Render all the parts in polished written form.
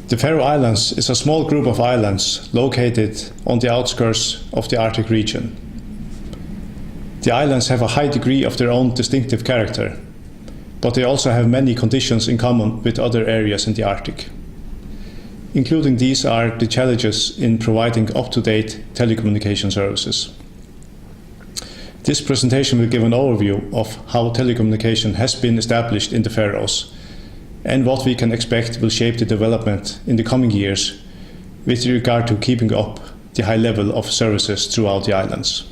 The Faroe Islands is a small group of islands located on the outskirts of the Arctic region. The islands have a high degree of their own distinctive character, but they also have many conditions in common with other areas in the Arctic. Including these are the challenges in providing up-to-date telecommunication services. This presentation will give an overview of how telecommunication has been established in the Faroes and what we can expect will shape the development in the coming years with regard to keeping up the high level of services throughout the islands.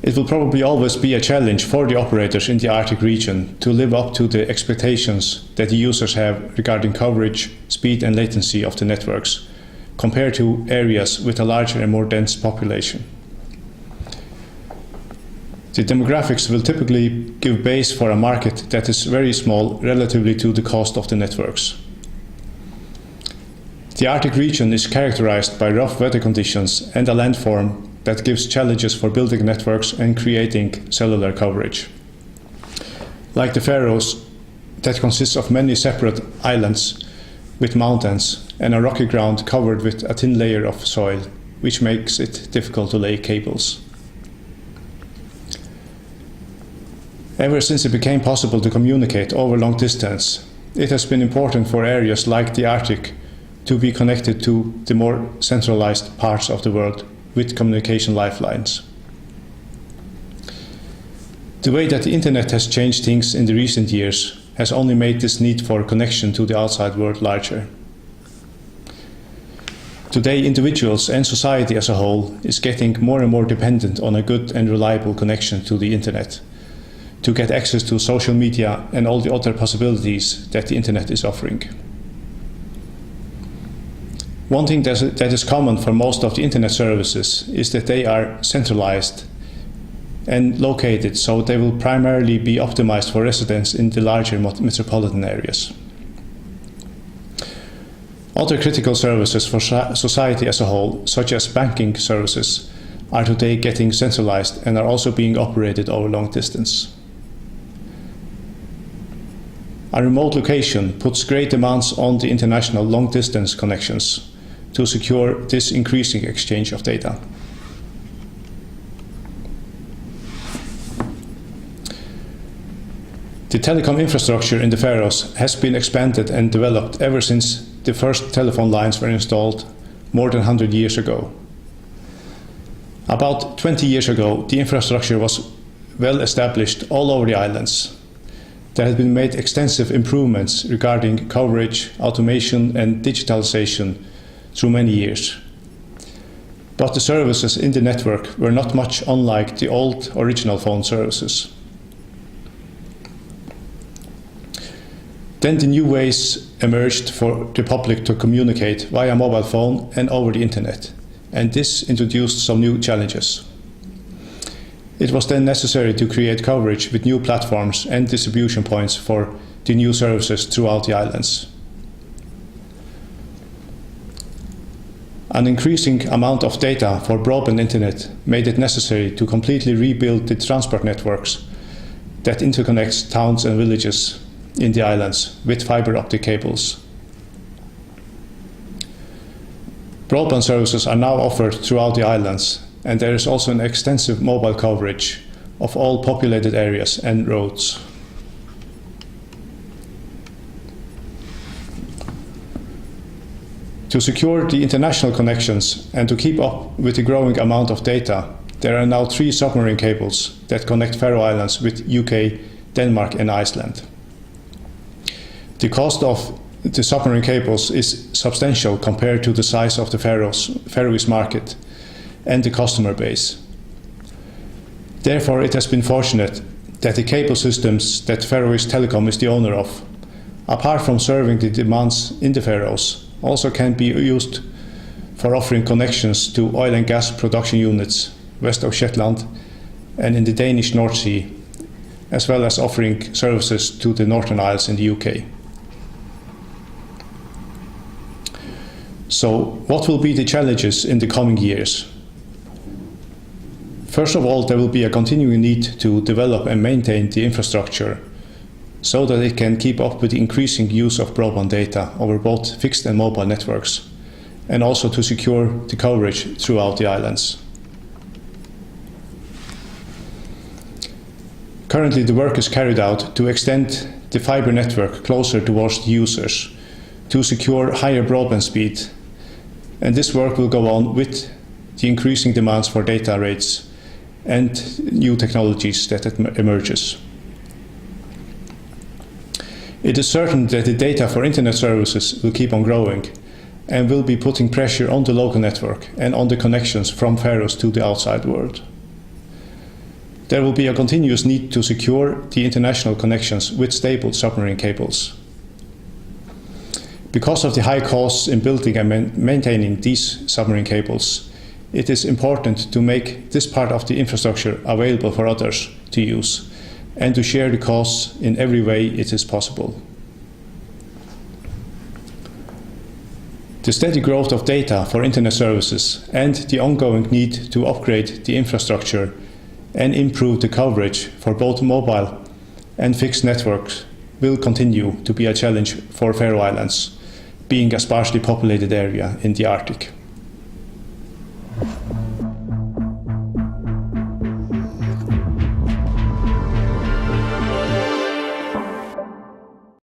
It will probably always be a challenge for the operators in the Arctic region to live up to the expectations that the users have regarding coverage, speed and latency of the networks, compared to areas with a larger and more dense population. The demographics will typically give base for a market that is very small relatively to the cost of the networks. The Arctic region is characterized by rough weather conditions and a landform that gives challenges for building networks and creating cellular coverage. Like the Faroes, that consists of many separate islands with mountains and a rocky ground covered with a thin layer of soil, which makes it difficult to lay cables. Ever since it became possible to communicate over long distance, it has been important for areas like the Arctic to be connected to the more centralized parts of the world with communication lifelines. The way that the internet has changed things in the recent years has only made this need for connection to the outside world larger. Today, individuals and society as a whole is getting more and more dependent on a good and reliable connection to the internet to get access to social media and all the other possibilities that the internet is offering. One thing that is common for most of the internet services is that they are centralized and located, so they will primarily be optimized for residents in the larger metropolitan areas. Other critical services for society as a whole, such as banking services, are today getting centralized and are also being operated over long distance. A remote location puts great demands on the international long-distance connections to secure this increasing exchange of data. The telecom infrastructure in the Faroes has been expanded and developed ever since the first telephone lines were installed more than 100 years ago. About 20 years ago, the infrastructure was well established all over the islands. There had been made extensive improvements regarding coverage, automation and digitalization through many years. But the services in the network were not much unlike the old original phone services. Then the new ways emerged for the public to communicate via mobile phone and over the internet, and this introduced some new challenges. It was then necessary to create coverage with new platforms and distribution points for the new services throughout the islands. An increasing amount of data for broadband internet made it necessary to completely rebuild the transport networks that interconnects towns and villages in the islands with fiber optic cables. Broadband services are now offered throughout the islands, and there is also an extensive mobile coverage of all populated areas and roads. To secure the international connections and to keep up with the growing amount of data, there are now 3 submarine cables that connect Faroe Islands with UK, Denmark and Iceland. The cost of the submarine cables is substantial compared to the size of the Faroese market and the customer base. Therefore, it has been fortunate that the cable systems that Faroese Telecom is the owner of, apart from serving the demands in the Faroes, also can be used for offering connections to oil and gas production units west of Shetland and in the Danish North Sea, as well as offering services to the Northern Isles in the UK. So, what will be the challenges in the coming years? First of all, there will be a continuing need to develop and maintain the infrastructure so that it can keep up with the increasing use of broadband data over both fixed and mobile networks, and also to secure the coverage throughout the islands. Currently, the work is carried out to extend the fibre network closer towards the users to secure higher broadband speed, and this work will go on with the increasing demands for data rates and new technologies that emerges. It is certain that the data for internet services will keep on growing and will be putting pressure on the local network and on the connections from Faroes to the outside world. There will be a continuous need to secure the international connections with stable submarine cables. Because of the high costs in building and maintaining these submarine cables, it is important to make this part of the infrastructure available for others to use and to share the costs in every way it is possible. The steady growth of data for internet services and the ongoing need to upgrade the infrastructure and improve the coverage for both mobile and fixed networks will continue to be a challenge for Faroe Islands, being a sparsely populated area in the Arctic.